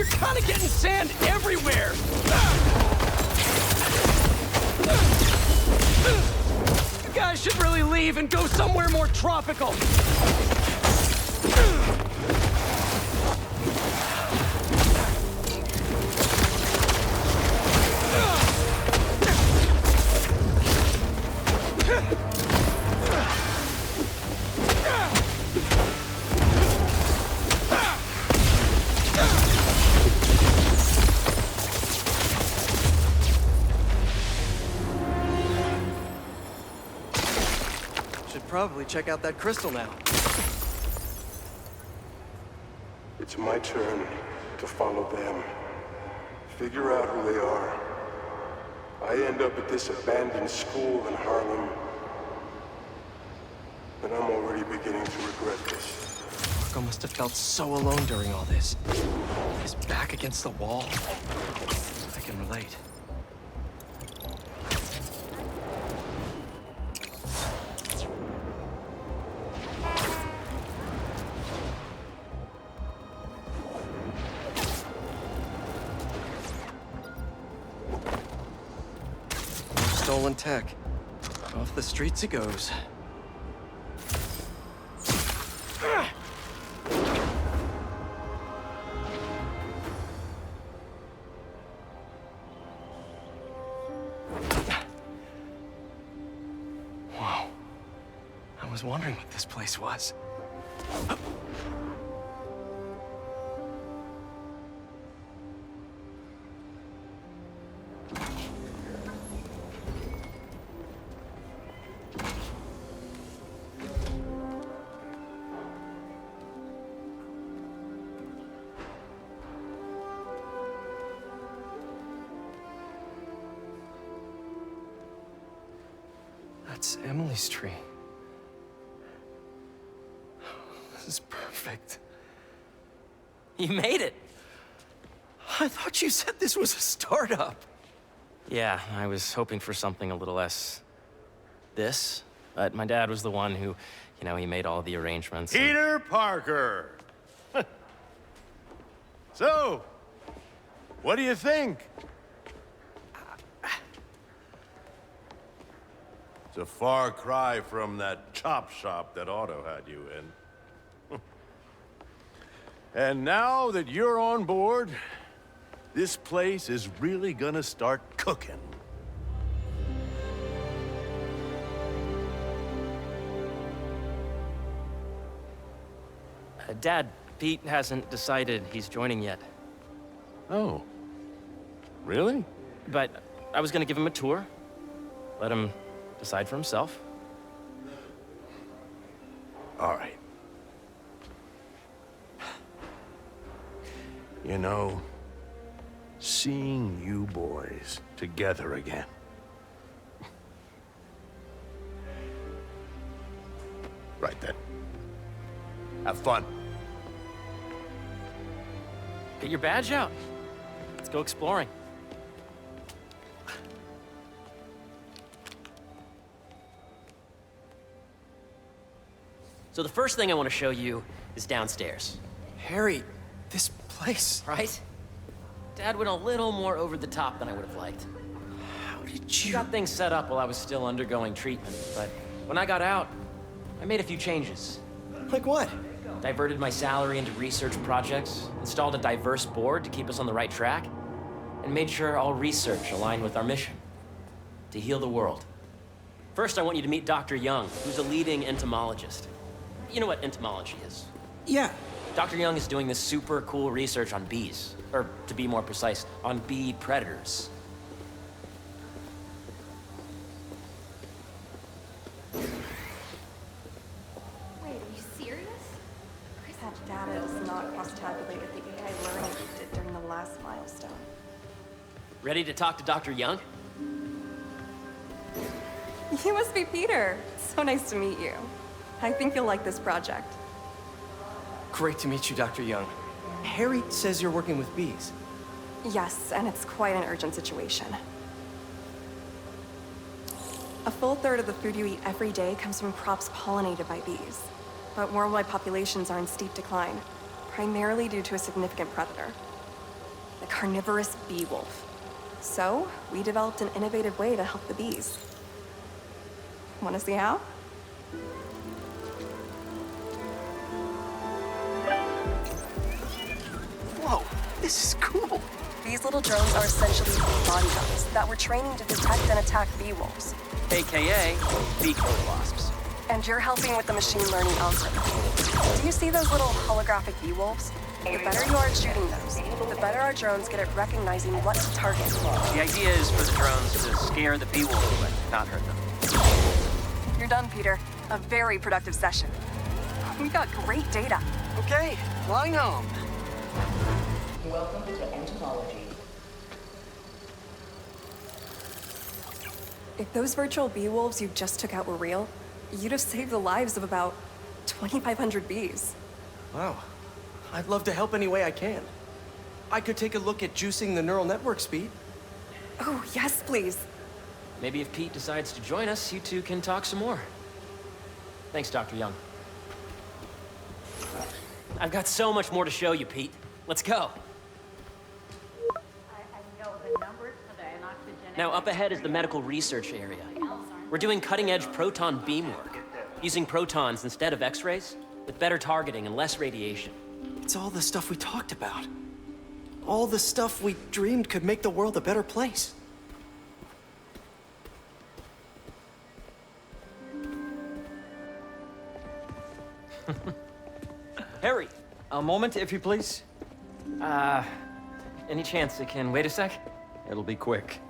You're kind of getting sand everywhere! You guys should really leave and go somewhere more tropical! Probably check out that crystal now. It's my turn to follow them. Figure out who they are. I end up at this abandoned school in Harlem, and I'm already beginning to regret this. Piqo must have felt so alone during all this. His back against the wall. I can relate. Stolen tech. Off the streets it goes. Wow. I was wondering what this place was. That's Emily's tree. This is perfect. You made it! I thought you said this was a startup. Yeah, I was hoping for something a little less... this. But my dad was the one who, he made all the arrangements. Peter Parker! So, what do you think? It's a far cry from that chop shop that Otto had you in. And now that you're on board, this place is really gonna start cooking. Dad, Pete hasn't decided he's joining yet. Oh. Really? But I was gonna give him a tour. Let him decide for himself. All right. Seeing you boys together again. Right then. Have fun. Get your badge out. Let's go exploring. So the first thing I want to show you is downstairs. Harry, this place... Right? Dad went a little more over the top than I would have liked. How did He you... got things set up while I was still undergoing treatment, but when I got out, I made a few changes. Like what? Diverted my salary into research projects, installed a diverse board to keep us on the right track, and made sure all research aligned with our mission, to heal the world. First, I want you to meet Dr. Young, who's a leading entomologist. You know what entomology is? Yeah. Dr. Young is doing this super cool research on bees, or to be more precise, on bee predators. Wait, are you serious? That data does not cross-tabulate with the AI learning we did during the last milestone. Ready to talk to Dr. Young? You must be Peter. So nice to meet you. I think you'll like this project. Great to meet you, Dr. Young. Harry says you're working with bees. Yes, and it's quite an urgent situation. A full third of the food you eat every day comes from crops pollinated by bees. But worldwide populations are in steep decline, primarily due to a significant predator. the carnivorous bee wolf. So, we developed an innovative way to help the bees. Want to see how? Whoa, this is cool. These little drones are essentially bodyguards that we're training to detect and attack bee wolves. AKA Piqo wasps. And you're helping with the machine learning algorithm. Do you see those little holographic bee wolves? The better you are at shooting those, the better our drones get at recognizing what to target. The idea is for the drones to scare the bee wolves away, not hurt them. You're done, Peter. A very productive session. We got great data. Okay, flying home. Welcome to entomology. If those virtual bee wolves you just took out were real, you'd have saved the lives of about 2,500 bees. Wow. I'd love to help any way I can. I could take a look at juicing the neural network speed. Oh, yes, please. Maybe if Pete decides to join us, you two can talk some more. Thanks, Dr. Young. I've got so much more to show you, Pete. Let's go. I know the numbers for the inoxygenic. Now, up ahead is the medical research area. We're doing cutting-edge proton beam work, using protons instead of X-rays, with better targeting and less radiation. It's all the stuff we talked about. All the stuff we dreamed could make the world a better place. Harry! A moment, if you please. Any chance it can wait a sec? It'll be quick.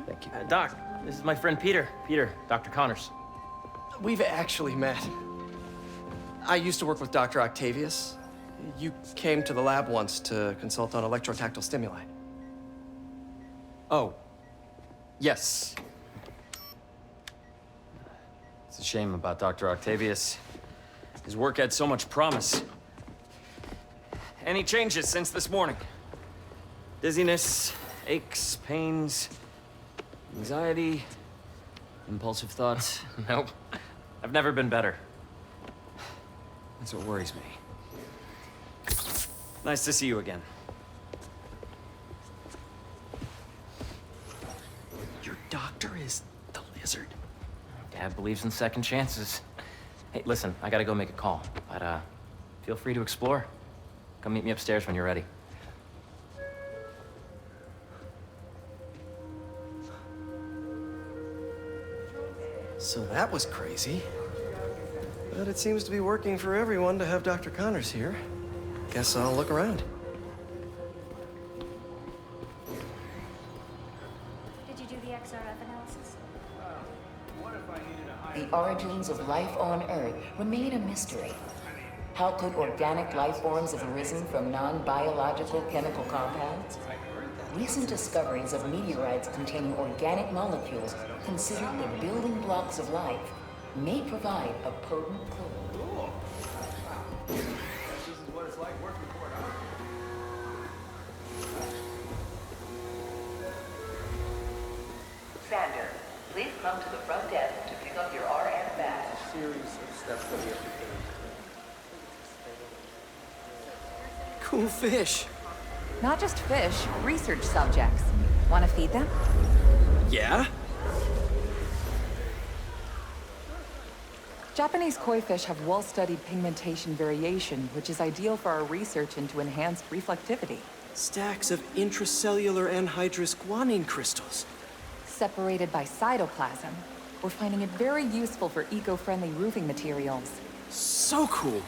Thank you. Doc, this is my friend Peter. Peter, Dr. Connors. We've actually met. I used to work with Dr. Octavius. You came to the lab once to consult on electrotactile stimuli. Oh. Yes. It's a shame about Dr. Octavius. His work had so much promise. Any changes since this morning? Dizziness, aches, pains, anxiety, impulsive thoughts? Nope. I've never been better. That's what worries me. Nice to see you again. Your doctor is the lizard. Dad believes in second chances. Hey, listen, I gotta go make a call, but feel free to explore. Come meet me upstairs when you're ready. So that was crazy. But it seems to be working for everyone to have Dr. Connors here. Guess I'll look around. Did you do the XRF analysis? The origins of life on Earth remain a mystery. How could organic life forms have arisen from non-biological chemical compounds? Recent discoveries of meteorites containing organic molecules considered the building blocks of life may provide a potent clue. Sander, please come to the front desk to pick up your RF badge. Cool fish. Not just fish, research subjects. Want to feed them? Yeah? Japanese koi fish have well-studied pigmentation variation, which is ideal for our research into enhanced reflectivity. Stacks of intracellular anhydrous guanine crystals. Separated by cytoplasm, we're finding it very useful for eco-friendly roofing materials. So cool.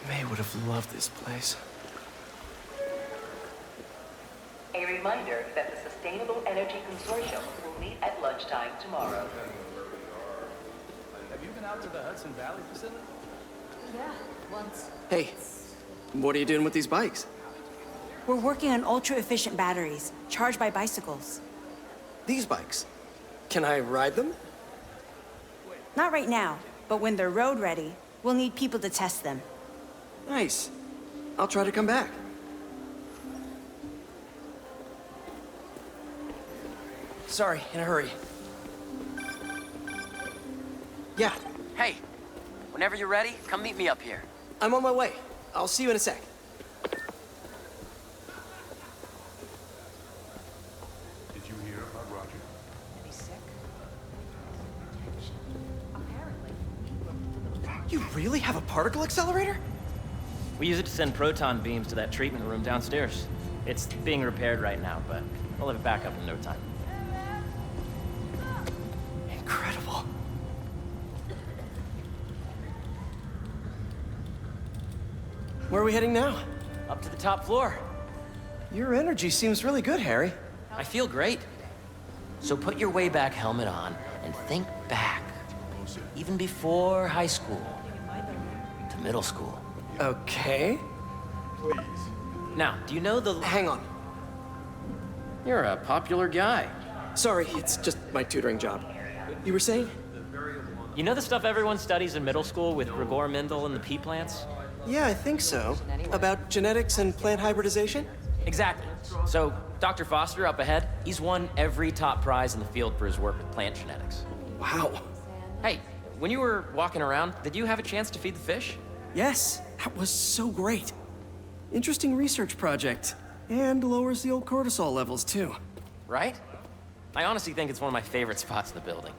May would have loved this place. A reminder that the Sustainable Energy Consortium will meet at lunchtime tomorrow. Have you been out to the Hudson Valley facility? Yeah, once. Hey, what are you doing with these bikes? We're working on ultra-efficient batteries, charged by bicycles. These bikes? Can I ride them? Not right now, but when they're road ready, we'll need people to test them. Nice. I'll try to come back. Sorry, in a hurry. Yeah, hey. Whenever you're ready, come meet me up here. I'm on my way. I'll see you in a sec. Did you hear about Roger? You really have a particle accelerator? We use it to send proton beams to that treatment room downstairs. It's being repaired right now, but we'll have it back up in no time. Incredible. Where are we heading now? Up to the top floor. Your energy seems really good, Harry. I feel great. So put your way back helmet on and think back. Even before high school. To middle school. Okay. Please. Now, do you know the... Hang on. You're a popular guy. Sorry, it's just my tutoring job. You were saying? You know the stuff everyone studies in middle school with Gregor Mendel and the pea plants? Yeah, I think so. About genetics and plant hybridization? Exactly. So, Dr. Foster up ahead, he's won every top prize in the field for his work with plant genetics. Wow. Hey, when you were walking around, did you have a chance to feed the fish? Yes, that was so great. Interesting research project. And lowers the old cortisol levels, too. Right? I honestly think it's one of my favorite spots in the building.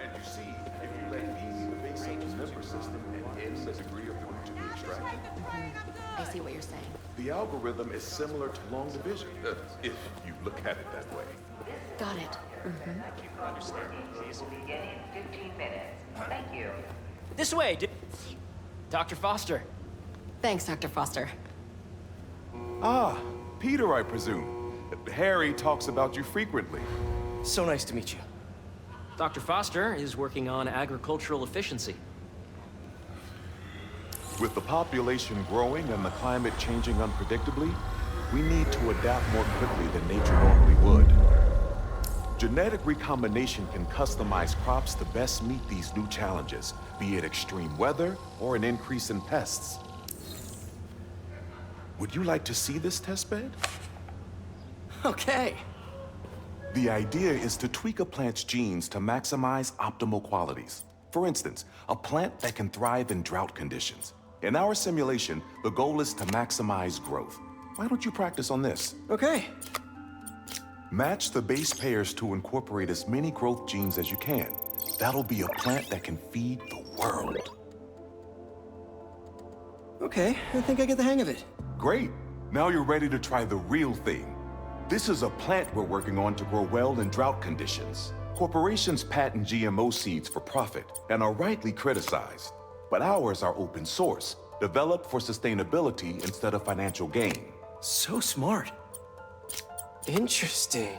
And you see, if you let me be the base of the member system and end the degree of food to be extracted, I see what you're saying. the algorithm is similar to long division, if you look at it that way. Got it. Thank you. This way, Dr. Foster. Thanks, Dr. Foster. Ah, Peter, I presume. Harry talks about you frequently. So nice to meet you. Dr. Foster is working on agricultural efficiency. With the population growing and the climate changing unpredictably, we need to adapt more quickly than nature normally would. Genetic recombination can customize crops to best meet these new challenges, be it extreme weather or an increase in pests. Would you like to see this testbed? Okay. The idea is to tweak a plant's genes to maximize optimal qualities. For instance, a plant that can thrive in drought conditions. In our simulation, the goal is to maximize growth. Why don't you practice on this? Okay. Match the base pairs to incorporate as many growth genes as you can. That'll be a plant that can feed the world. Okay, I think I get the hang of it. Great. Now you're ready to try the real thing. This is a plant we're working on to grow well in drought conditions. Corporations patent GMO seeds for profit and are rightly criticized. But ours are open source, developed for sustainability instead of financial gain. So smart. Interesting.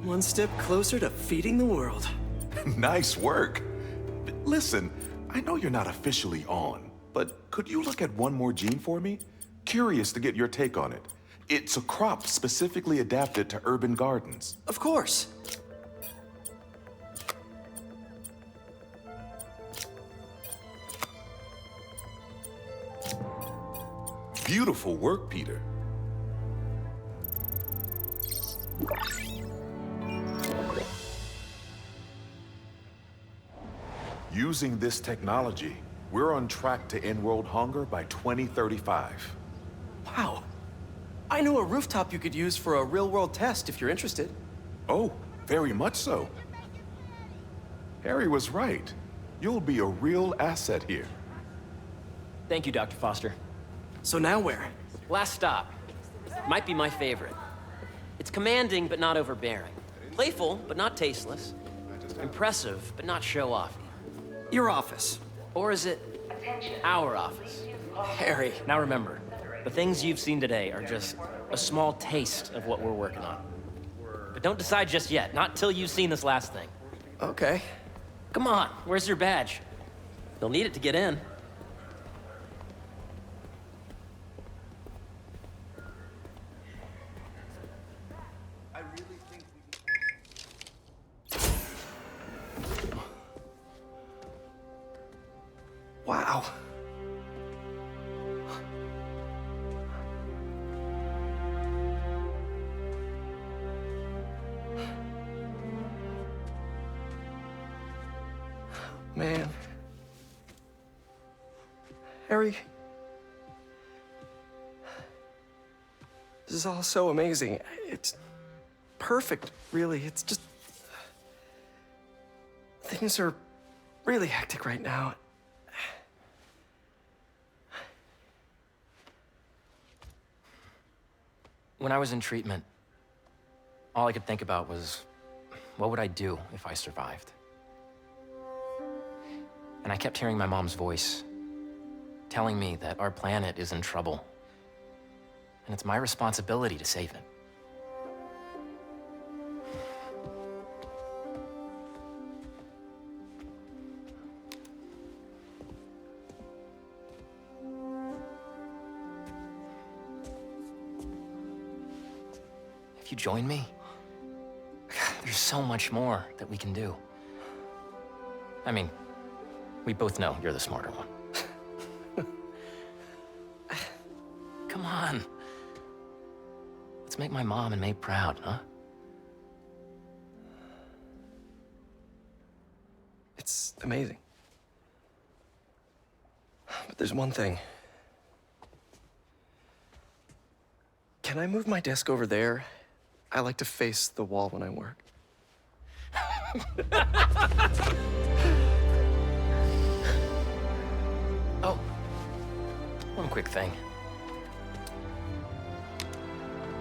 One step closer to feeding the world. Nice work. Listen, I know you're not officially on, but could you look at one more gene for me? Curious to get your take on it. It's a crop specifically adapted to urban gardens. Of course. Beautiful work, Peter. Using this technology, we're on track to end world hunger by 2035. Wow. I know a rooftop you could use for a real-world test if you're interested. Oh, very much so. Harry was right. You'll be a real asset here. Thank you, Dr. Foster. So now where? Last stop. Might be my favorite. It's commanding, but not overbearing. Playful, but not tasteless. Impressive, but not show-offy. Your office. Or is it our office? Harry. Now remember, the things you've seen today are just a small taste of what we're working on. But don't decide just yet, not till you've seen this last thing. Okay. Come on, where's your badge? You'll need it to get in. Man. Harry. This is all so amazing. It's perfect, really. It's just... Things are really hectic right now. When I was in treatment, all I could think about was, what would I do if I survived? And I kept hearing my mom's voice, telling me that our planet is in trouble, and it's my responsibility to save it. If you join me, there's so much more that we can do. I mean, we both know you're the smarter one. Come on. Let's make my mom and May proud, huh? It's amazing. But there's one thing. Can I move my desk over there? I like to face the wall when I work. Oh, one quick thing.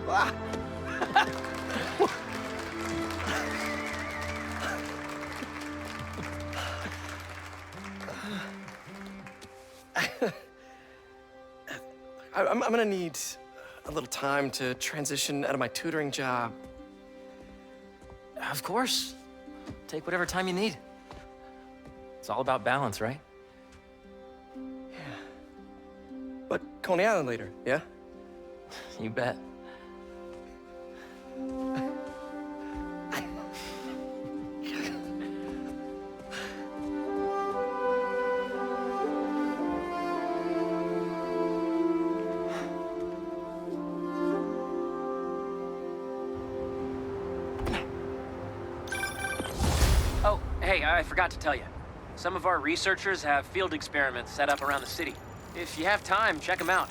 Ah. I'm gonna need a little time to transition out of my tutoring job. Of course. Take whatever time you need. It's all about balance, right? Yeah. But Coney Island later, yeah? You bet. Oh, hey, I forgot to tell you. Some of our researchers have field experiments set up around the city. If you have time, check them out.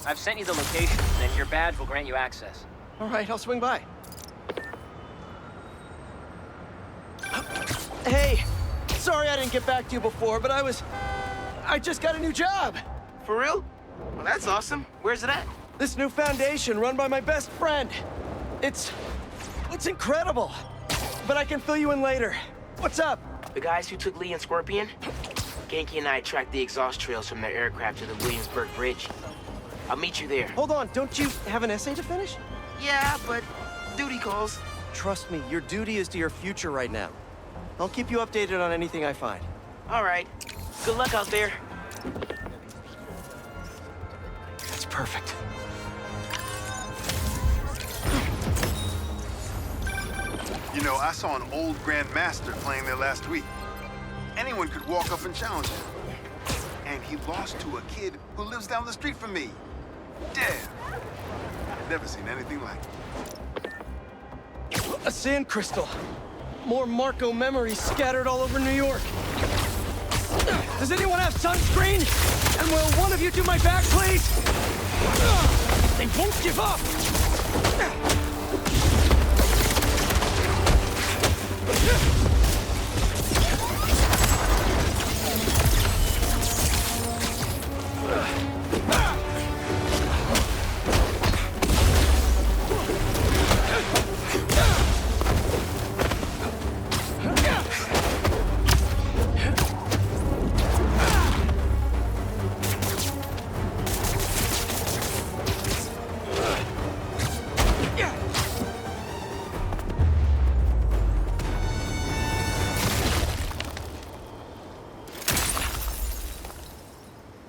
I've sent you the locations, and your badge will grant you access. All right, I'll swing by. Hey, sorry I didn't get back to you before, but I just got a new job. For real? Well, that's awesome. Where's it at? This new foundation run by my best friend. It's incredible. But I can fill you in later. What's up? The guys who took Lee and Scorpion? Genki and I tracked the exhaust trails from their aircraft to the Williamsburg Bridge. I'll meet you there. Hold on, don't you have an essay to finish? Yeah, but duty calls. Trust me, your duty is to your future right now. I'll keep you updated on anything I find. All right. Good luck out there. That's perfect. You know, I saw an old Grandmaster playing there last week. Anyone could walk up and challenge him. And he lost to a kid who lives down the street from me. Damn. Never seen anything like it. A sand crystal. More Marco memories scattered all over New York. Does anyone have sunscreen? And will one of you do my back, please? They won't give up!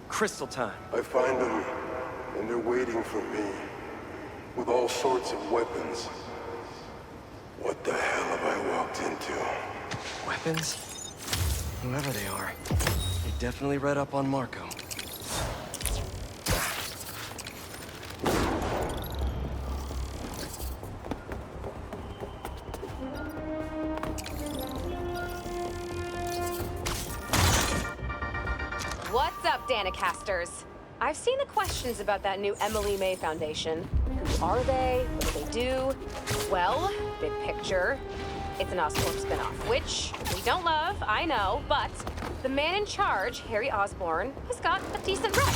Crystal time. I find them, and they're waiting for me, with all sorts of weapons. What the hell have I walked into? Weapons? Whoever they are, they definitely read up on Marco. up, Danicasters? I've seen the questions about that new Emily May Foundation. Who are they? What do they do? Well, big picture, it's an Oscorp spinoff, which we don't love, I know, but the man in charge, Harry Osborn, has got a decent rep.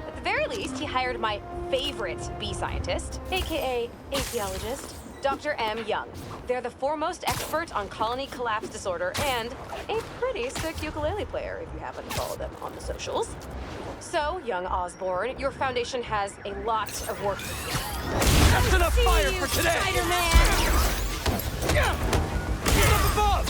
At the very least, he hired my favorite bee scientist, aka apiologist, Dr. M. Young. They're the foremost expert on colony collapse disorder and a pretty sick ukulele player, if you happen to follow them on the socials. So, young Osborn, your foundation has a lot of work to do. That's enough fire for today! Spider-Man! Up above!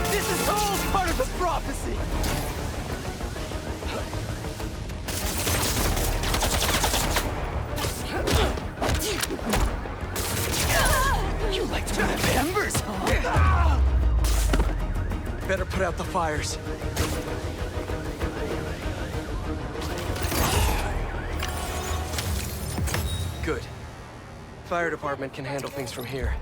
This is all part of the prophecy! You like to have embers, huh? Better put out the fires. Good. Fire department can handle things from here.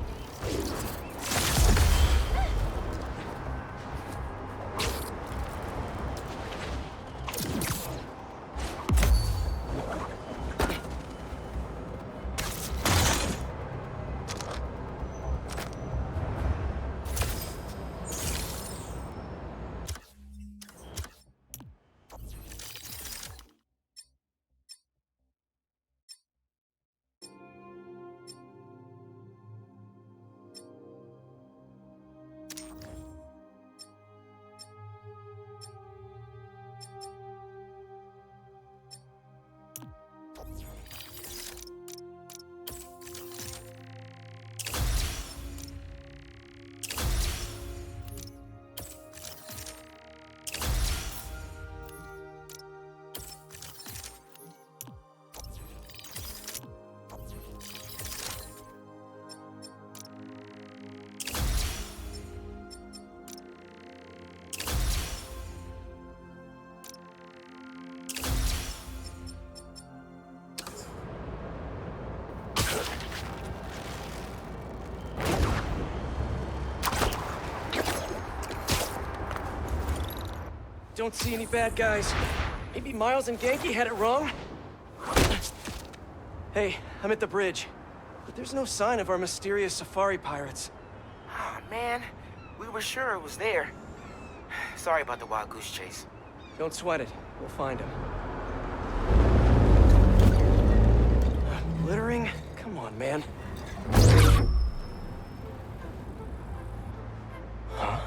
Don't see any bad guys. Maybe Miles and Genki had it wrong? Hey, I'm at the bridge. But there's no sign of our mysterious safari pirates. Oh, man. We were sure it was there. Sorry about the wild goose chase. Don't sweat it. We'll find him. Littering? Come on, man. Huh?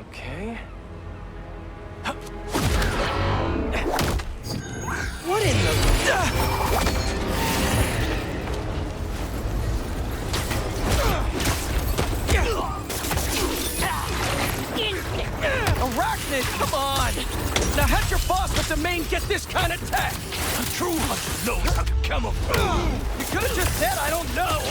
Okay. What in the... Arachnid, come on! Now how'd your boss let the main get this kind of tech? A true hunter knows how to camouflage. You could have just said I don't know.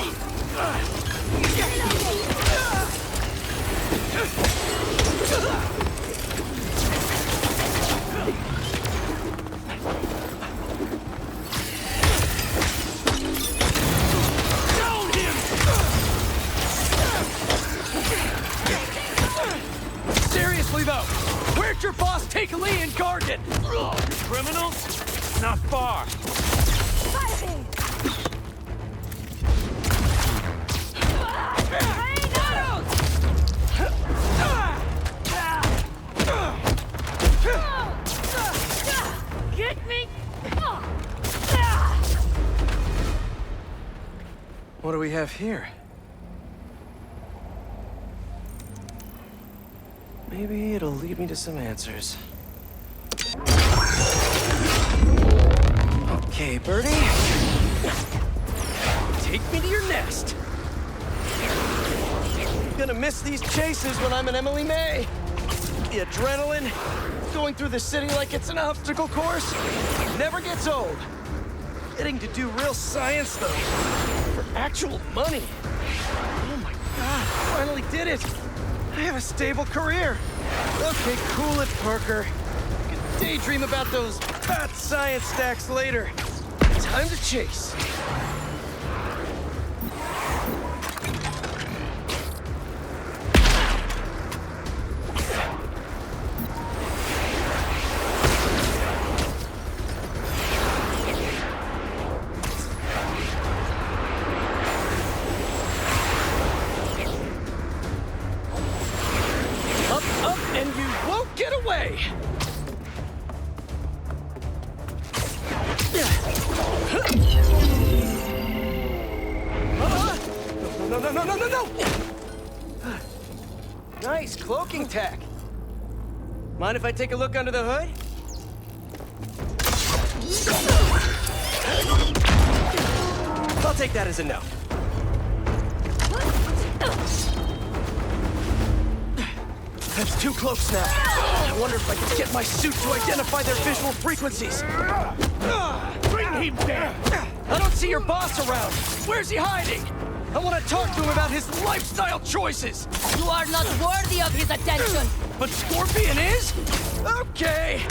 Down him! Seriously though, where'd your boss take Lee and Gargan? You criminals? Not far. Fighting! Get me! What do we have here? Maybe it'll lead me to some answers. Okay, Birdie. Take me to your nest. Gonna miss these chases when I'm an Emily May. The adrenaline, going through the city like it's an obstacle course, never gets old. Getting to do real science, though, for actual money. Oh my God, finally did it. I have a stable career. Okay, cool it, Parker. I can daydream about those fat science stacks later. Time to chase. Nice cloaking tech. Mind if I take a look under the hood? I'll take that as a no. That's too close now. I wonder if I can get my suit to identify their visual frequencies. Bring him down! I don't see your boss around. Where's he hiding? I want to talk to him about his lifestyle choices. You are not worthy of his attention. But Scorpion is? Okay.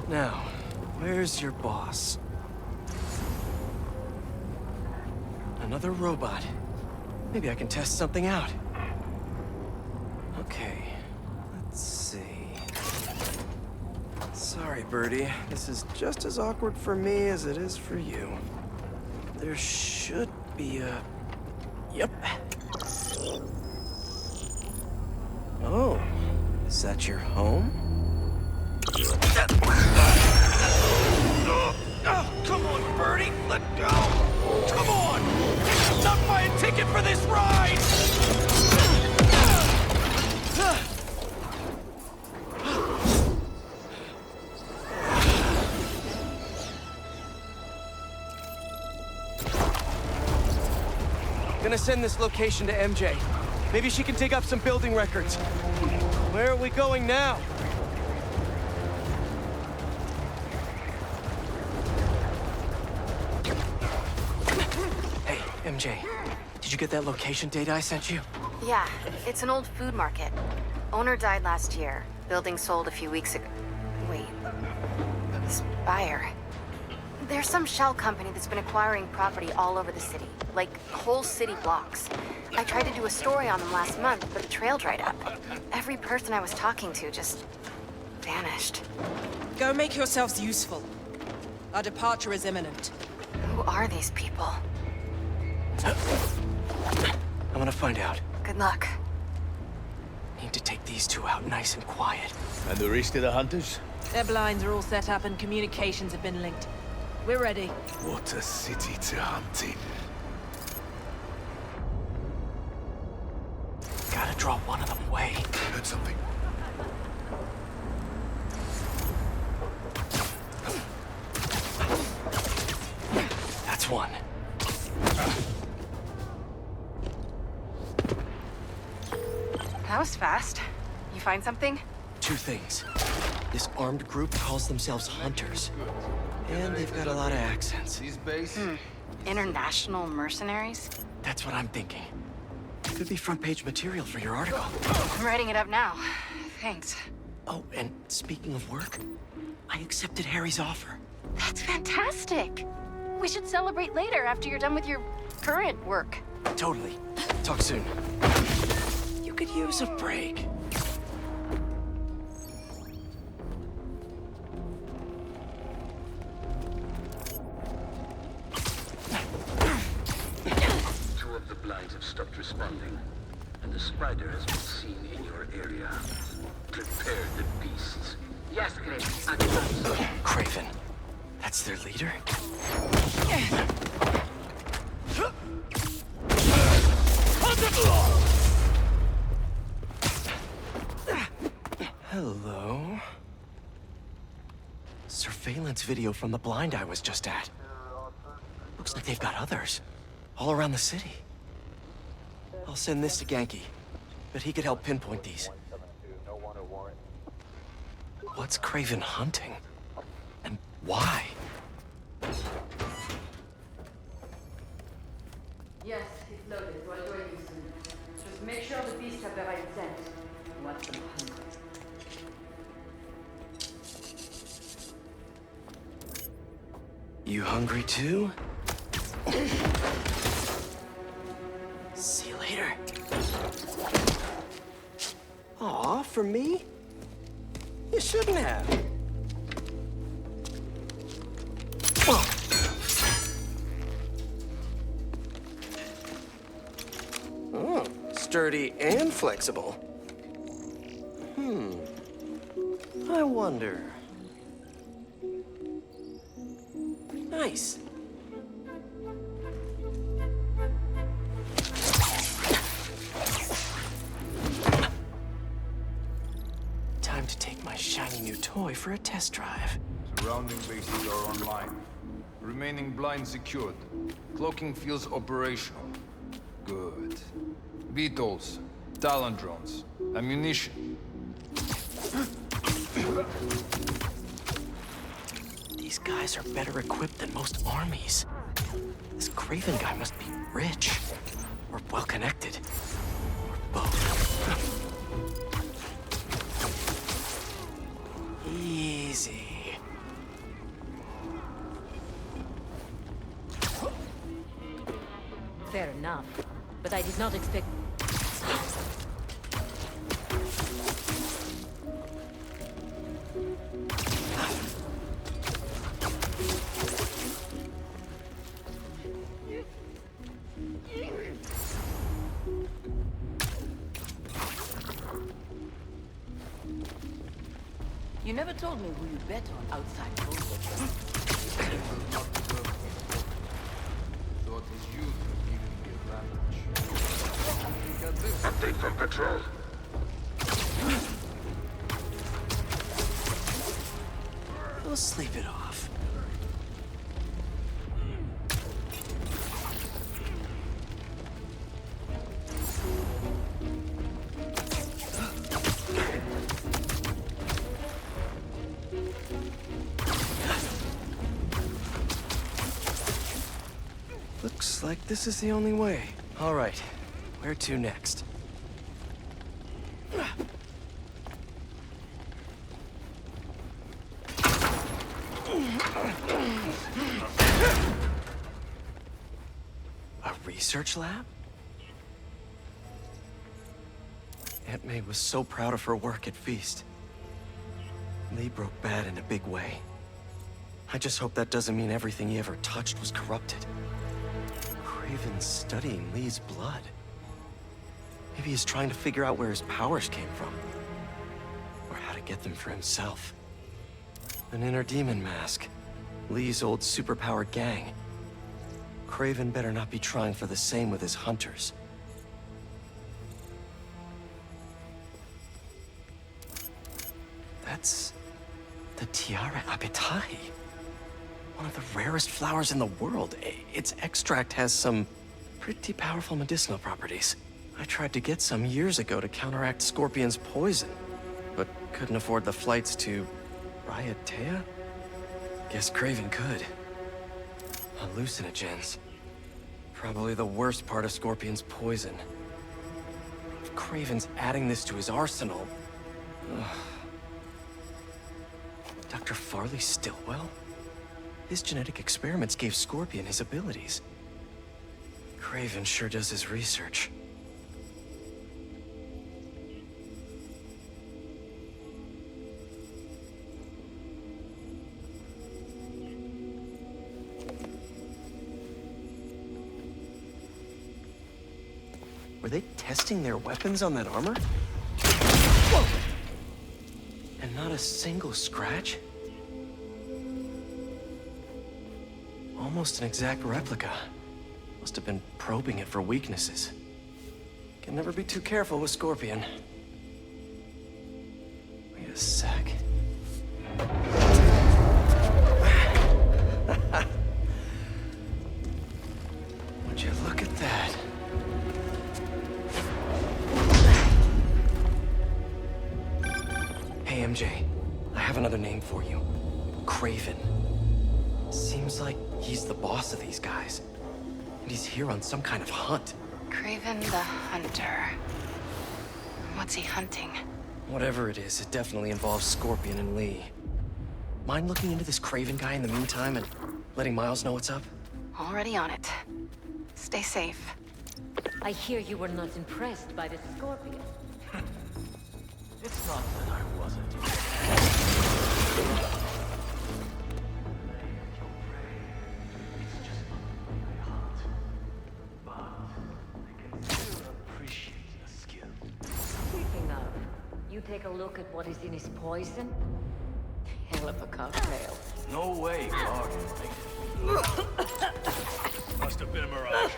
Now, where's your boss? Another robot. Maybe I can test something out. Okay, let's see. Sorry, Birdie. This is just as awkward for me as it is for you. There should be a... Yep. Oh, is that your home? Oh, come on, Birdie! Let go! Come on! I'm not buying a ticket for this ride! Gonna send this location to MJ. Maybe she can dig up some building records. Where are we going now? Hey, MJ. Did you get that location data I sent you? Yeah, it's an old food market. Owner died last year. Building sold a few weeks ago. Wait. This buyer. There's some shell company that's been acquiring property all over the city. Like, whole city blocks. I tried to do a story on them last month, but the trail dried up. Every person I was talking to just... vanished. Go make yourselves useful. Our departure is imminent. Who are these people? I'm gonna find out. Good luck. Need to take these two out nice and quiet. And the rest of the hunters? Their blinds are all set up and communications have been linked. We're ready. What a city to hunt in. Gotta draw one of them away. Heard something. That's one. That was fast. You find something? Two things. This armed group calls themselves Hunters. And they've got a lot of accents. International mercenaries? That's what I'm thinking. Could be front page material for your article. I'm writing it up now. Thanks. Oh, and speaking of work, I accepted Harry's offer. That's fantastic. We should celebrate later after you're done with your current work. Totally. Talk soon. You could use a break. Two of the blinds have stopped responding, and the spider has been seen in your area. Prepare the beasts. Yes, Craven. Craven. That's their leader? Hello. Surveillance video from the blind I was just at. Looks like they've got others. All around the city. I'll send this to Genki. But he could help pinpoint these. What's Craven hunting? And why? Yes, it's loaded. We'll join you soon. Just make sure the beasts have the right scent. Want them hungry. You hungry too? See you later. Aw, for me? You shouldn't have. Oh, sturdy and flexible. I wonder. Nice. Time to take my shiny new toy for a test drive. Surrounding bases are online. Remaining blind secured. Cloaking fields operational. Good. Beetles, Talon drones, ammunition. These guys are better equipped than most armies. This Craven guy must be rich. Or well-connected. Or both. Easy. Fair enough. But I did not expect... You never told me who you bet on outside Cold. Thought his youth had given me advantage. Update from Patrol. We'll sleep it off. Looks like this is the only way. All right, where to next? A research lab? Aunt May was so proud of her work at Feast. Lee broke bad in a big way. I just hope that doesn't mean everything he ever touched was corrupted. Craven's studying Lee's blood. Maybe he's trying to figure out where his powers came from. Or how to get them for himself. An inner demon mask. Lee's old superpowered gang. Craven better not be trying for the same with his hunters. That's... the Tiara Abetai. One of the rarest flowers in the world. Its extract has some pretty powerful medicinal properties. I tried to get some years ago to counteract Scorpion's poison, but couldn't afford the flights to Raiatea? Guess Craven could. Hallucinogens. Probably the worst part of Scorpion's poison. If Craven's adding this to his arsenal... Ugh. Dr. Farley Stillwell? His genetic experiments gave Scorpion his abilities. Craven sure does his research. Were they testing their weapons on that armor? Whoa! And not a single scratch? Almost an exact replica. Must have been probing it for weaknesses. Can never be too careful with Scorpion. Wait a sec. Hey, MJ. I have another name for you. Craven. Seems like he's the boss of these guys. And he's here on some kind of hunt. Craven the Hunter. What's he hunting? Whatever it is, it definitely involves Scorpion and Lee. Mind looking into this Craven guy in the meantime and letting Miles know what's up? Already on it. Stay safe. I hear you were not impressed by the Scorpion. It's not that I wasn't. Speaking of, you take a look at what is in his poison? Hell of a cocktail. No way, Clark. Must have been a mirage.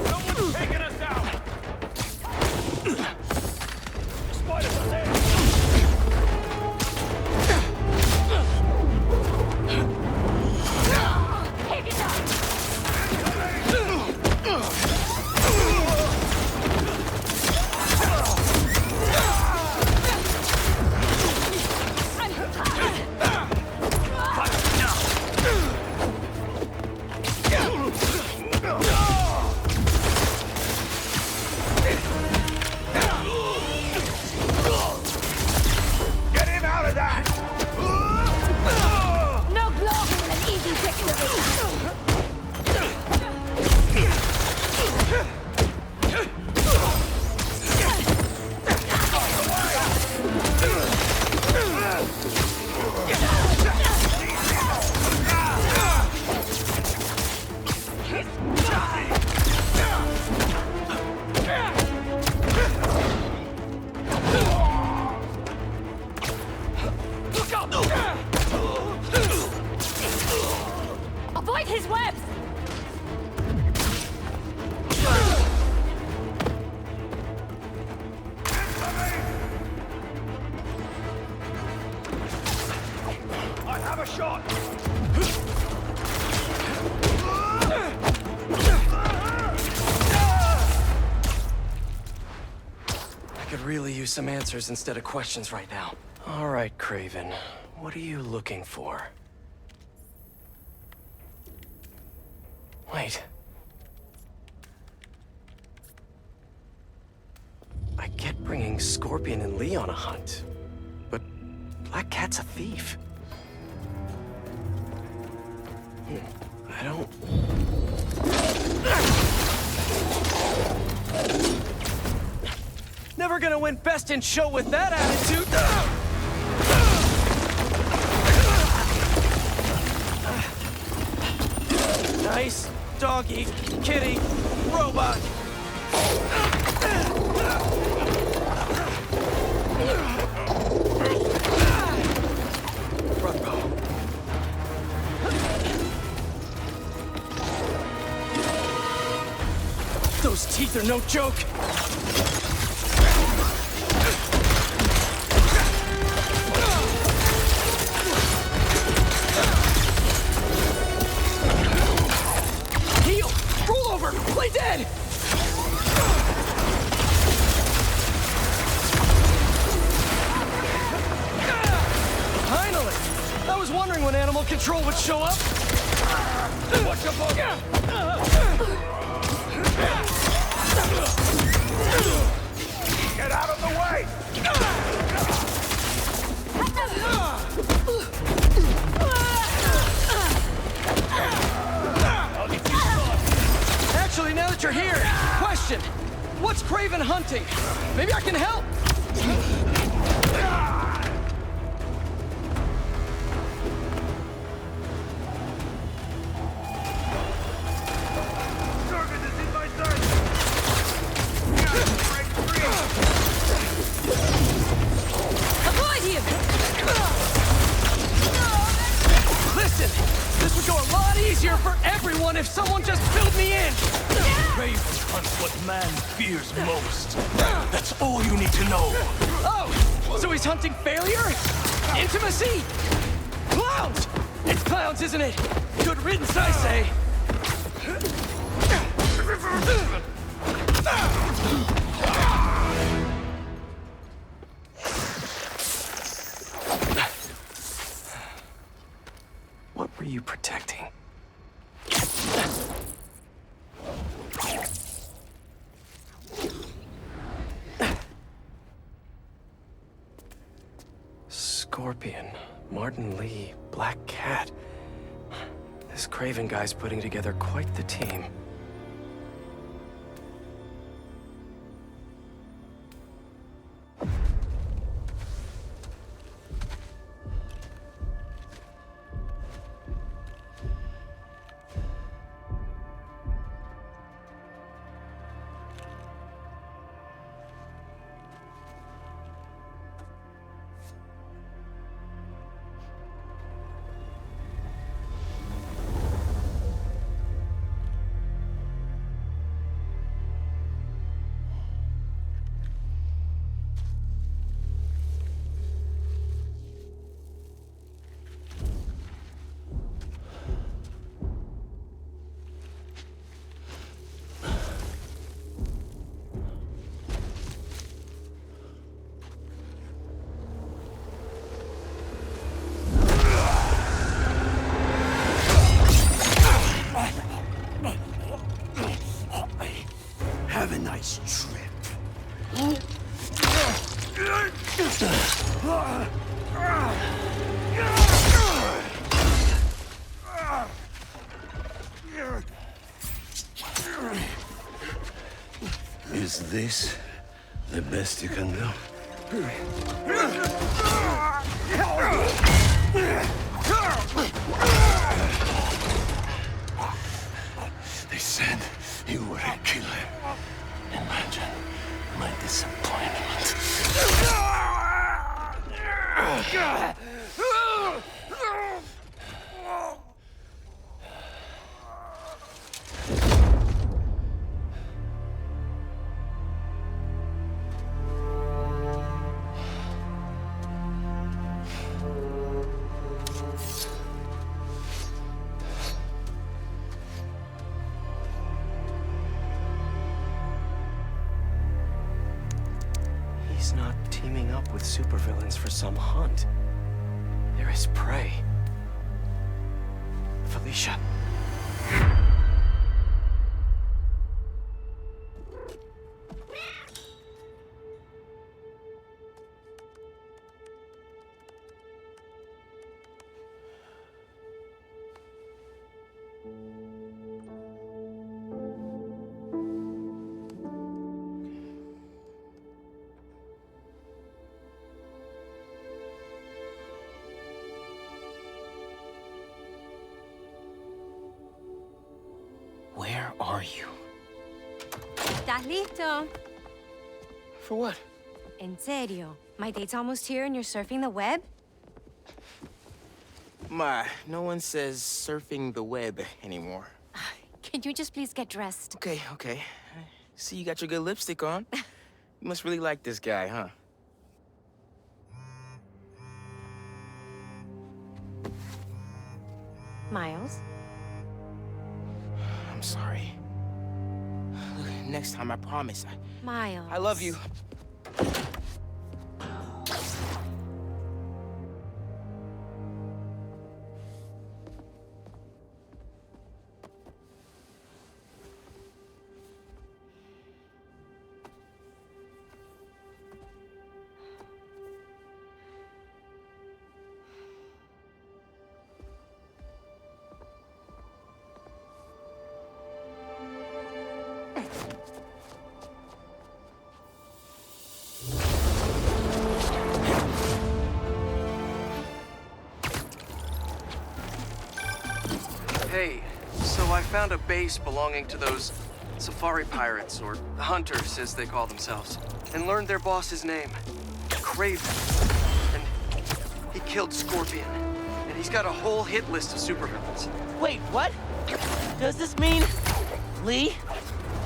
Someone's taking us out! Spiders are there! Take it up! Get him out of that! No glory in an easy victory! Avoid his webs! I have a shot! I could really use some answers instead of questions right now. All right, Craven. What are you looking for? Wait. I get bringing Scorpion and Lee on a hunt, but Black Cat's a thief. I don't... Never gonna win Best in Show with that attitude! Nice. Doggy. Kitty. Robot. Front row. Those teeth are no joke. Heal! Roll over! Play dead! Finally! I was wondering when animal control would show up. What's your bugger? Get out of the way! Actually, now that you're here, question. What's Craven hunting? Maybe I can help. Target is in my sight! Break free! Avoid him! Listen, this would go a lot easier for everyone if someone just filled me in. Craven hunts what man fears most. That's all you need to know. Oh, so he's hunting failure? Intimacy? Clowns! It's clowns, isn't it? Good riddance, I say. protecting? Scorpion, Martin Lee, Black Cat. This Craven guy's putting together quite the team. Have a nice trip. Is this the best you can do? They said you were a killer. Imagine my disappointment. He's not teaming up with supervillains for some hunt. They're his prey. Felicia. Where are you? ¿Estás listo? For what? En serio? My date's almost here and you're surfing the web? Ma, no one says surfing the web anymore. Can you just please get dressed? Okay, okay. See, you got your good lipstick on. You must really like this guy, huh? Miles? I'm sorry. Look, next time, I promise. Miles. I love you. Hey, so I found a base belonging to those safari pirates, or hunters, as they call themselves, and learned their boss's name, Craven. And he killed Scorpion. And he's got a whole hit list of supervillains. Wait, what? Does this mean Lee?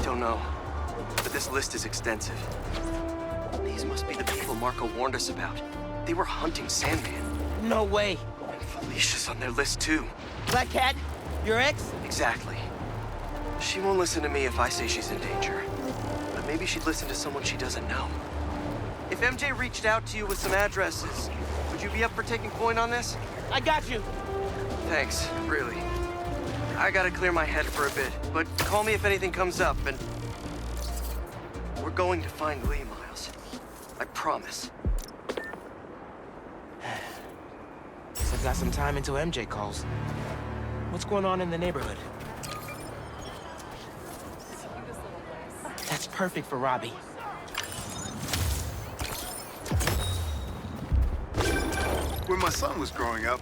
Don't know, but this list is extensive. These must be the people Marco warned us about. They were hunting Sandman. No way. And Felicia's on their list too. Black Cat? Your ex? Exactly. She won't listen to me if I say she's in danger. But maybe she'd listen to someone she doesn't know. If MJ reached out to you with some addresses, would you be up for taking point on this? I got you. Thanks, really. I gotta clear my head for a bit, but call me if anything comes up, and... We're going to find Lee, Miles. I promise. Guess I've got some time until MJ calls. What's going on in the neighborhood? That's perfect for Robbie. When my son was growing up,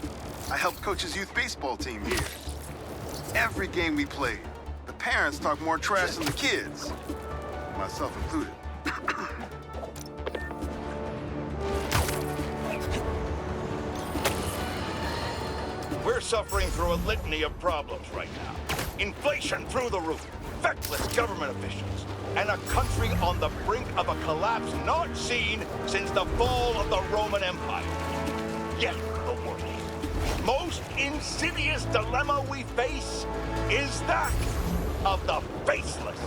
I helped coach his youth baseball team here. Every game we played, the parents talk more trash than the kids, myself included. We're suffering through a litany of problems right now. Inflation through the roof, feckless government officials, and a country on the brink of a collapse not seen since the fall of the Roman Empire. Yet the worst, most insidious dilemma we face is that of the faceless.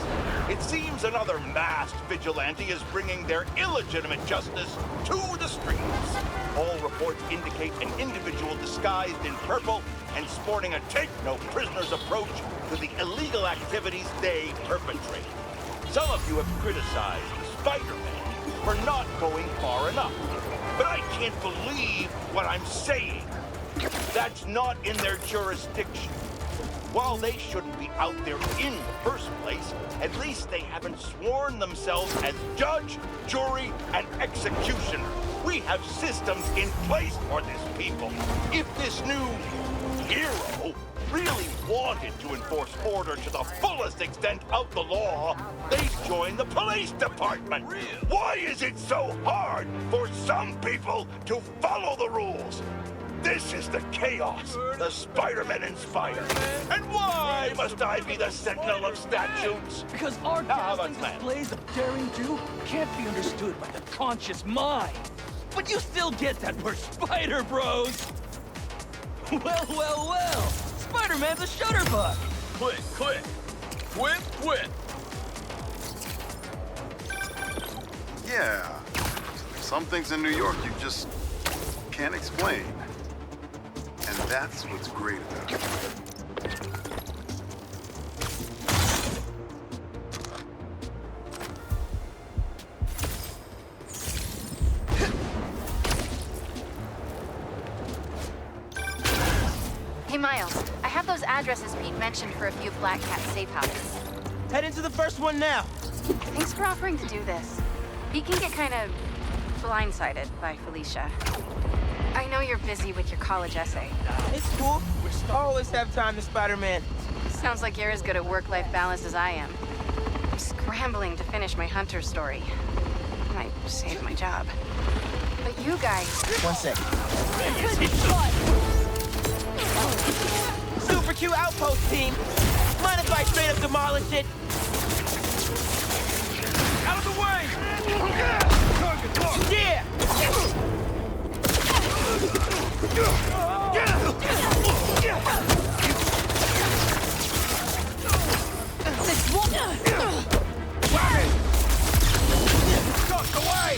It seems another masked vigilante is bringing their illegitimate justice to the streets. All reports indicate an individual disguised in purple and sporting a take-no-prisoners approach to the illegal activities they perpetrate. Some of you have criticized the Spider-Man for not going far enough. But I can't believe what I'm saying. That's not in their jurisdiction. While they shouldn't be out there in the first place, at least they haven't sworn themselves as judge, jury, and executioner. We have systems in place for this people. If this new hero really wanted to enforce order to the fullest extent of the law, they'd join the police department. Why is it so hard for some people to follow the rules? This is the chaos the Spider-Man inspired. And why must I be the sentinel of statutes? Because our dazzling displays of daring do can't be understood by the conscious mind. But you still get that we're Spider Bros. Well, well, well. Spider-Man's a shutterbug. Quit, quit. Quit, quit. Yeah. Some things in New York you just can't explain. And that's what's great about it. Hey, Miles. I have those addresses Pete mentioned for a few Black Cat safe houses. Head into the first one now. Thanks for offering to do this. Pete can get kind of blindsided by Felicia. I know you're busy with your college essay. It's cool. I always have time to Spider-Man. Sounds like you're as good at work-life balance as I am. I'm scrambling to finish my Hunter story. Might save my job. But you guys... One sec. Super Q outpost team. Mind if I straight up demolish it? Out of the way! Yeah! Tucked away!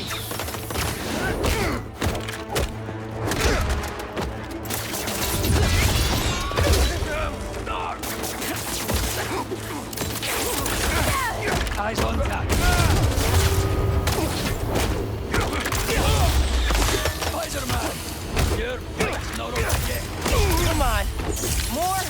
Eyes on top. Spider-Man! Your fate's not over yet. Come on. More?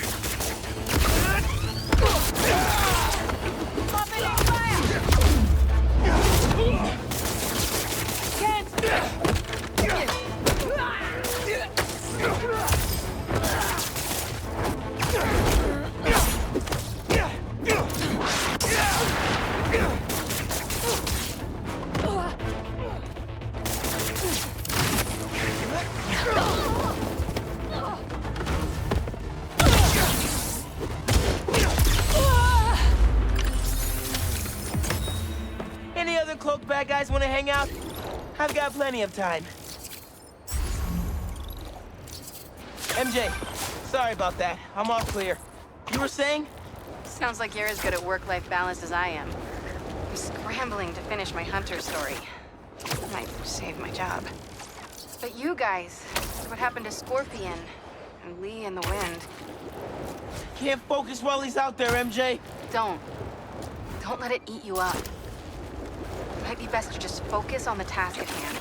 Any other cloaked bad guys want to hang out? I've got plenty of time. MJ, sorry about that. I'm all clear. You were saying? Sounds like you're as good at work-life balance as I am. I'm scrambling to finish my Hunter story. Might save my job. But you guys, what happened to Scorpion? and Lee in the wind. Can't focus while he's out there, MJ. Don't. Don't let it eat you up. Might be best to just focus on the task at hand.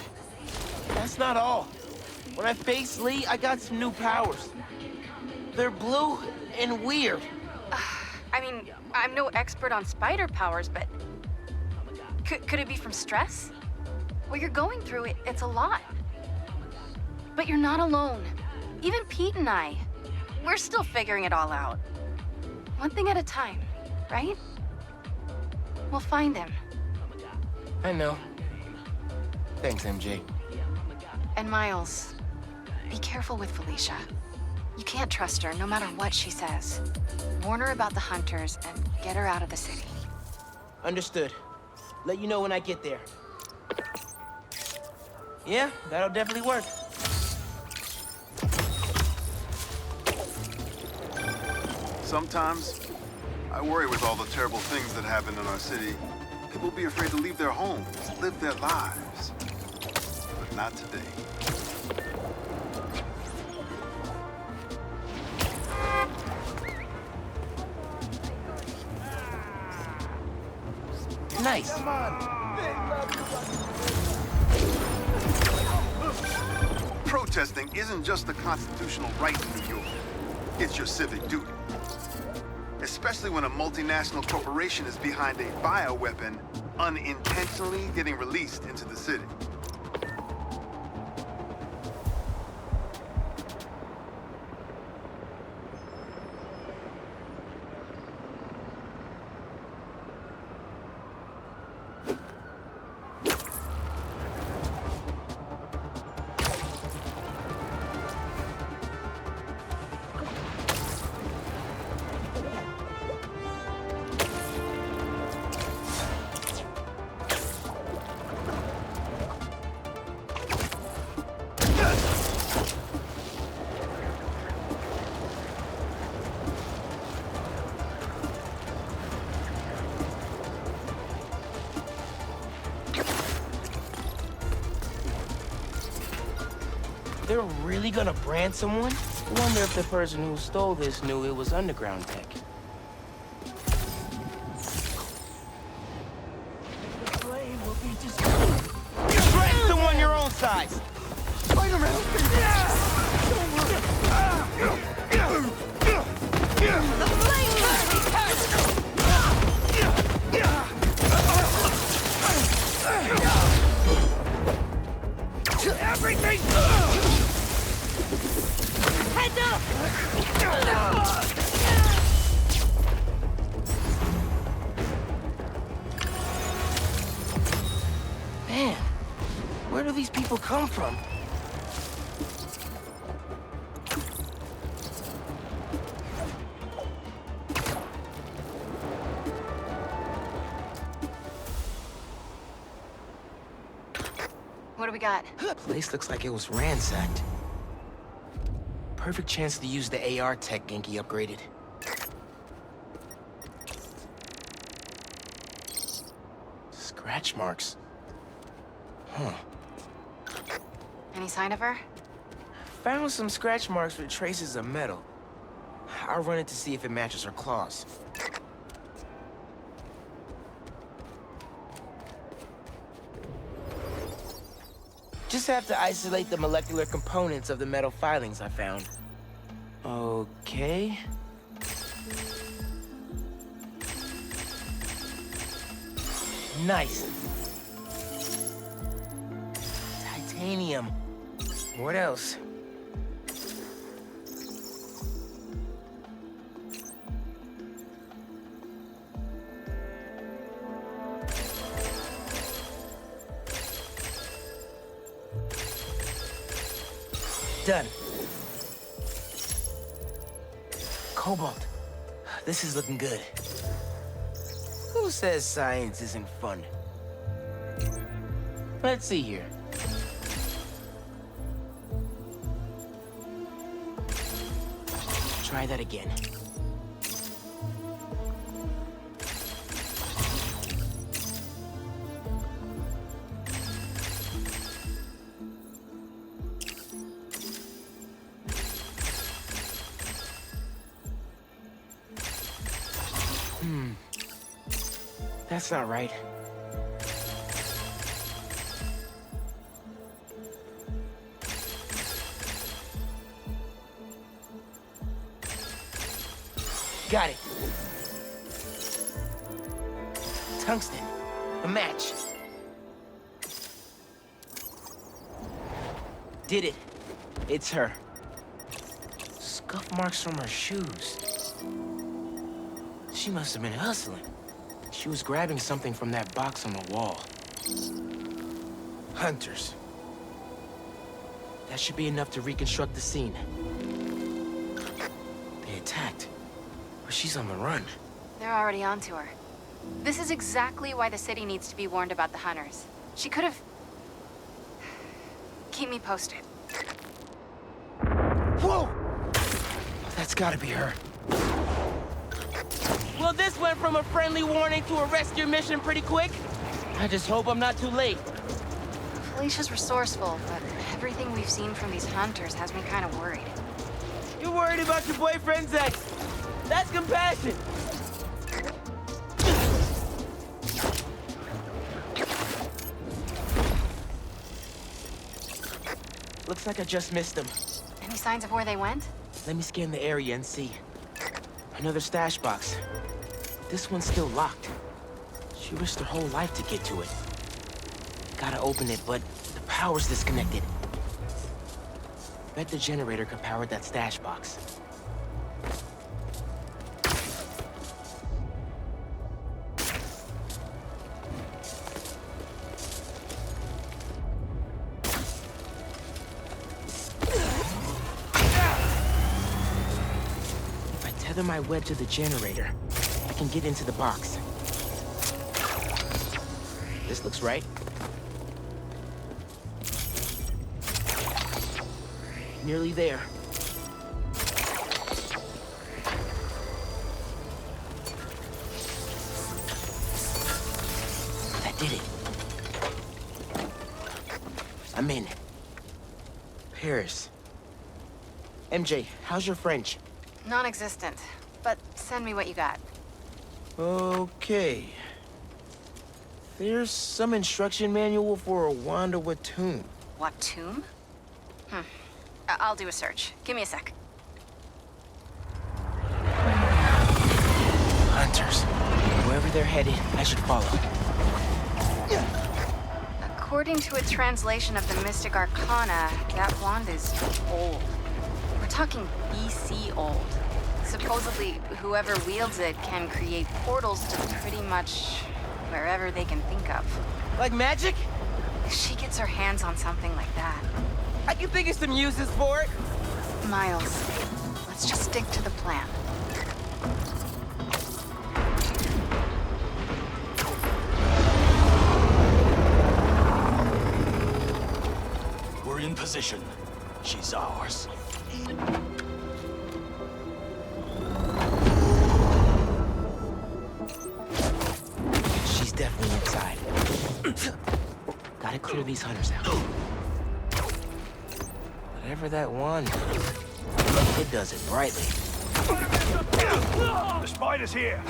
That's not all. When I face Lee, I got some new powers. They're blue and weird. I mean, I'm no expert on spider powers, but... Could it be from stress? What you're going through, it's a lot. But you're not alone. Even Pete and I, we're still figuring it all out. One thing at a time, right? We'll find him. I know. Thanks, MJ. And Miles, be careful with Felicia. You can't trust her, no matter what she says. Warn her about the hunters and get her out of the city. Understood. Let you know when I get there. Yeah, that'll definitely work. Sometimes, I worry with all the terrible things that happen in our city. People be afraid to leave their homes, live their lives. But not today. Nice. Protesting isn't just a constitutional right in New York. It's your civic duty. Especially when a multinational corporation is behind a bioweapon unintentionally getting released into the city. They're really gonna brand someone? I wonder if the person who stole this knew it was underground tech. Brand someone your own size! Spider-Man! Everything! Heads up! Man, where do these people come from? What do we got? Place looks like it was ransacked. Perfect chance to use the AR tech Genki upgraded. Scratch marks. Huh. Any sign of her? Found some scratch marks with traces of metal. I'll run it to see if it matches her claws. Just have to isolate the molecular components of the metal filings I found. Okay. Nice. Titanium. What else? Done. Cobalt. This is looking good. Who says science isn't fun? Let's see here. Try that again. That's not right. Got it. Tungsten. A match. Did it. It's her. Scuff marks from her shoes. She must have been hustling. She was grabbing something from that box on the wall. Hunters. That should be enough to reconstruct the scene. They attacked, but she's on the run. They're already onto her. This is exactly why the city needs to be warned about the hunters. She could have... Keep me posted. Whoa! That's gotta be her. Well, this went from a friendly warning to a rescue mission pretty quick. I just hope I'm not too late. Felicia's resourceful, but everything we've seen from these hunters has me kind of worried. You're worried about your boyfriend's ex. That's compassion. Looks like I just missed them. Any signs of where they went? Let me scan the area and see. Another stash box. This one's still locked. She risked her whole life to get to it. Gotta open it, but the power's disconnected. Bet the generator could power that stash box. If I tether my web to the generator, I can get into the box. This looks right. Nearly there. That did it. I'm in. Paris. MJ, how's your French? Non-existent, but send me what you got. Okay. There's some instruction manual for a wand of Watum. What tomb? I'll do a search. Give me a sec. Hunters. Wherever they're headed, I should follow. According to a translation of the Mystic Arcana, that wand is old. We're talking BC old. Supposedly, whoever wields it can create portals to pretty much wherever they can think of. Like magic? If she gets her hands on something like that. I can think of some uses for it. Miles, let's just stick to the plan. We're in position. She's ours. She's definitely inside. Gotta clear these hunters out. Whatever that one, it does it brightly. The spider's here.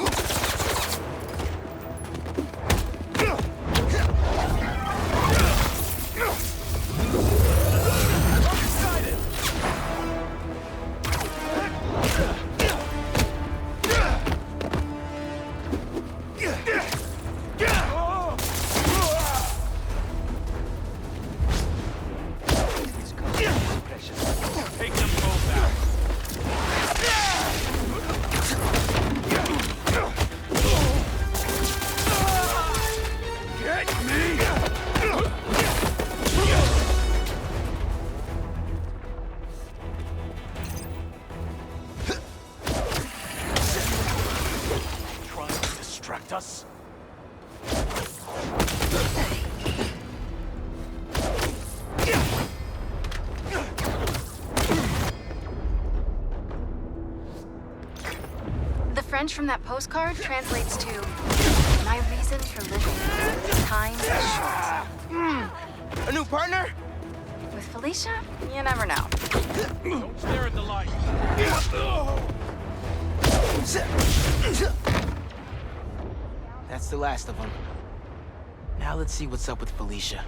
Take them both out. Get me! Trying to distract us? French from that postcard translates to, my reason for living. Time is short. A new partner? With Felicia, you never know. Don't stare at the light. That's the last of them. Now let's see what's up with Felicia.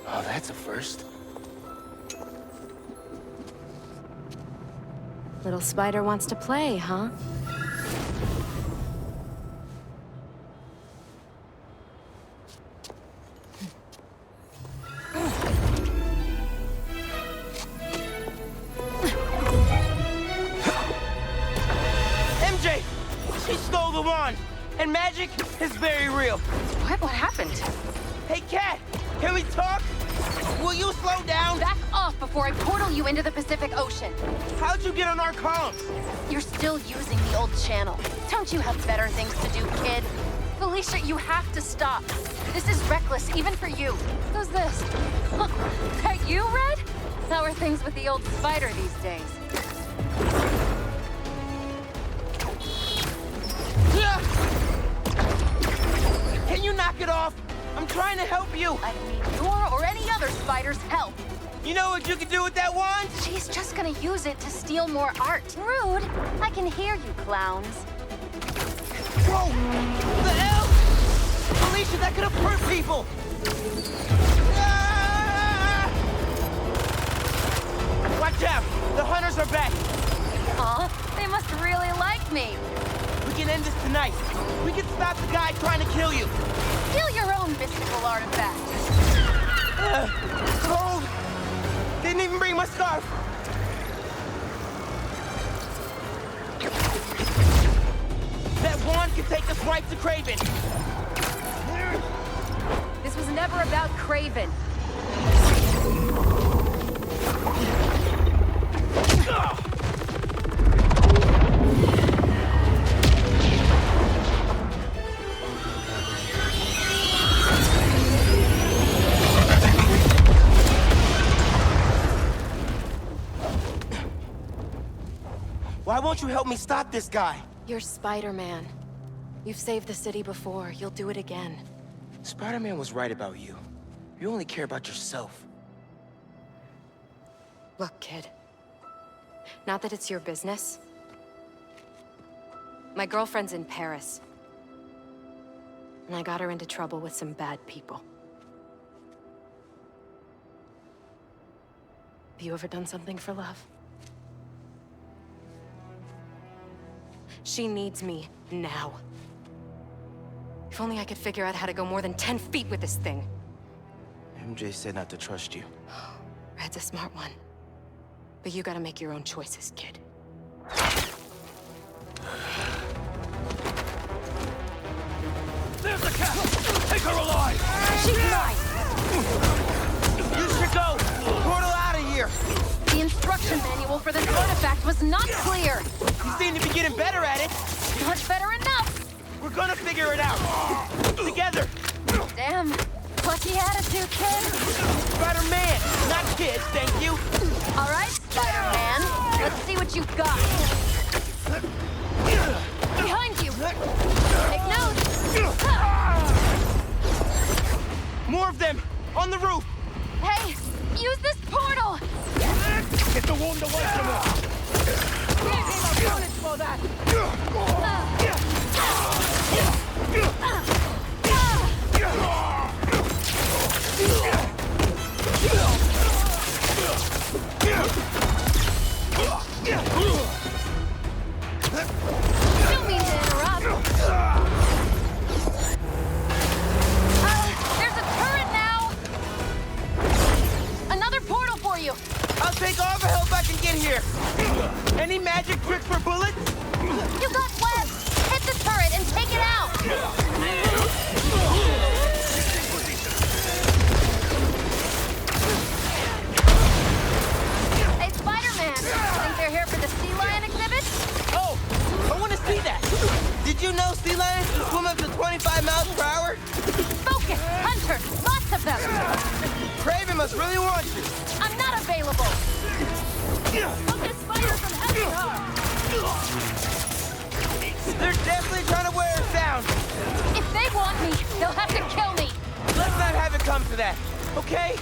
Oh, that's a first. Little spider wants to play, huh? MJ! She stole the wand! And magic is very real. What? What happened? Hey, Cat! Can we talk? Will you slow down? Back off before I portal you into the Pacific Ocean. How'd you get on our comms? You're still using the old channel. Don't you have better things to do, kid? Felicia, you have to stop. This is reckless, even for you. Who's this? That you, Red? How are things with the old spider these days? Can you knock it off? I'm trying to help you. I don't need your or any other spider's help. You know what you can do with that wand? She's just gonna use it to steal more art. Rude. I can hear you, clowns. Whoa! The hell? Felicia, that could have hurt people! Ah! Watch out! The hunters are back! Aw, they must really like me. We can end this tonight. We can stop the guy trying to kill you. Steal your own mystical artifact. Cold! Didn't even bring my scarf! That wand can take us right to Kraven! This was never about Kraven. Why won't you help me stop this guy? You're Spider-Man. You've saved the city before. You'll do it again. Spider-Man was right about you. You only care about yourself. Look, kid. Not that it's your business. My girlfriend's in Paris. And I got her into trouble with some bad people. Have you ever done something for love? She needs me now. If only I could figure out how to go more than 10 feet with this thing. MJ said not to trust you. Red's a smart one. But you gotta make your own choices, kid. There's the cat! Take her alive! She's mine! You should go! Portal out of here! The instruction manual for this artifact was not clear. You seem to be getting better at it. Not better enough. We're gonna figure it out. Together. Damn. Lucky attitude, kid. Spider-Man, not kid, thank you. All right, Spider-Man. Let's see what you've got. Behind you. Take notes. More of them! On the roof! Hey, use this portal! Get the wound away from her! Give him a bonus for that! Don't mean to interrupt. There's a turret now! Another portal for you! I'll take all the help I can get here. Any magic tricks for bullets? You got webs! Hit the turret and take it out! Hey, Spider-Man! Think they're here for the sea lion exhibit? Oh, I want to see that. Did you know sea lions can swim up to 25 miles per hour? Focus! Hunter! Lots of them! Kraven must really want you. I'm not available! Look, this spider's from heavy. They're definitely trying to wear us down. If they want me, they'll have to kill me. Let's not have it come to that, okay?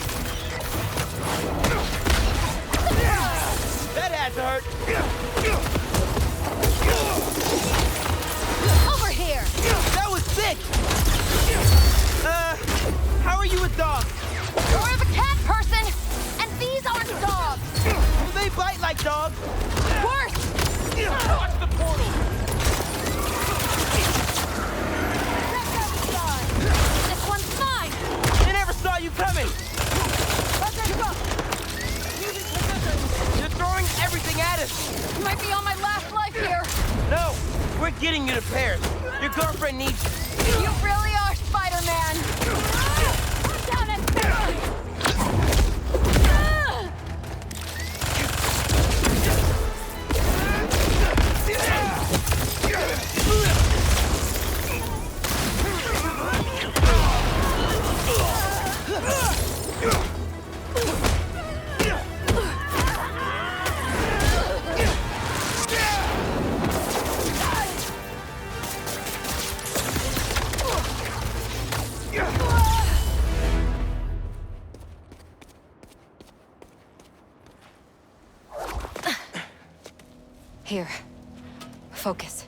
That had to hurt. Over here. That was sick. How are you with dogs? You're a cat person, and these aren't dogs. Do they bite like dogs? Worse. Watch the portal. This one's mine. They never saw you coming. You're throwing everything at us. You might be on my last life here. No, we're getting you to Paris. Your girlfriend needs you. You really are Spider-Man. Down and Here. Focus.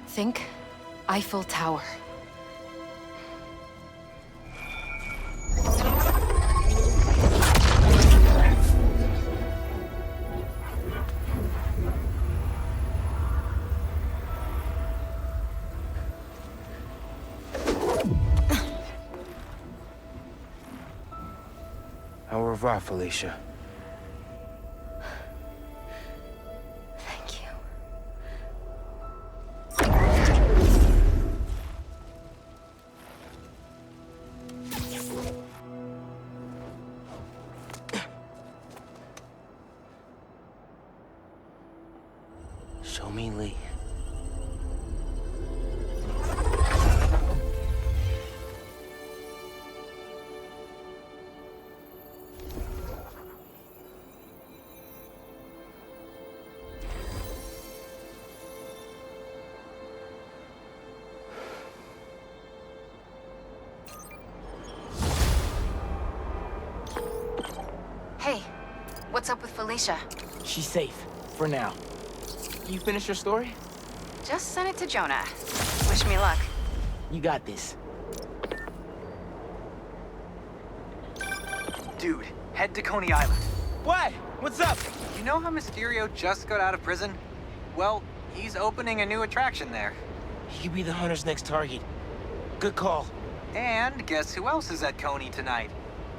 Think Eiffel Tower. Au revoir, Felicia. Thank you. Show me Lee. Hey, what's up with Felicia? She's safe, for now. You finish your story? Just send it to Jonah. Wish me luck. You got this. Dude, head to Coney Island. What? What's up? You know how Mysterio just got out of prison? Well, he's opening a new attraction there. He could be the Hunter's next target. Good call. And guess who else is at Coney tonight?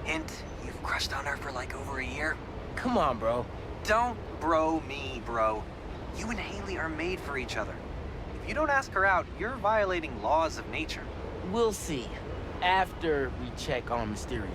Hint, you've crushed on her for like over a year. Come on, bro. Don't bro me, bro. You and Haley are made for each other. If you don't ask her out, you're violating laws of nature. We'll see. After we check on Mysterio.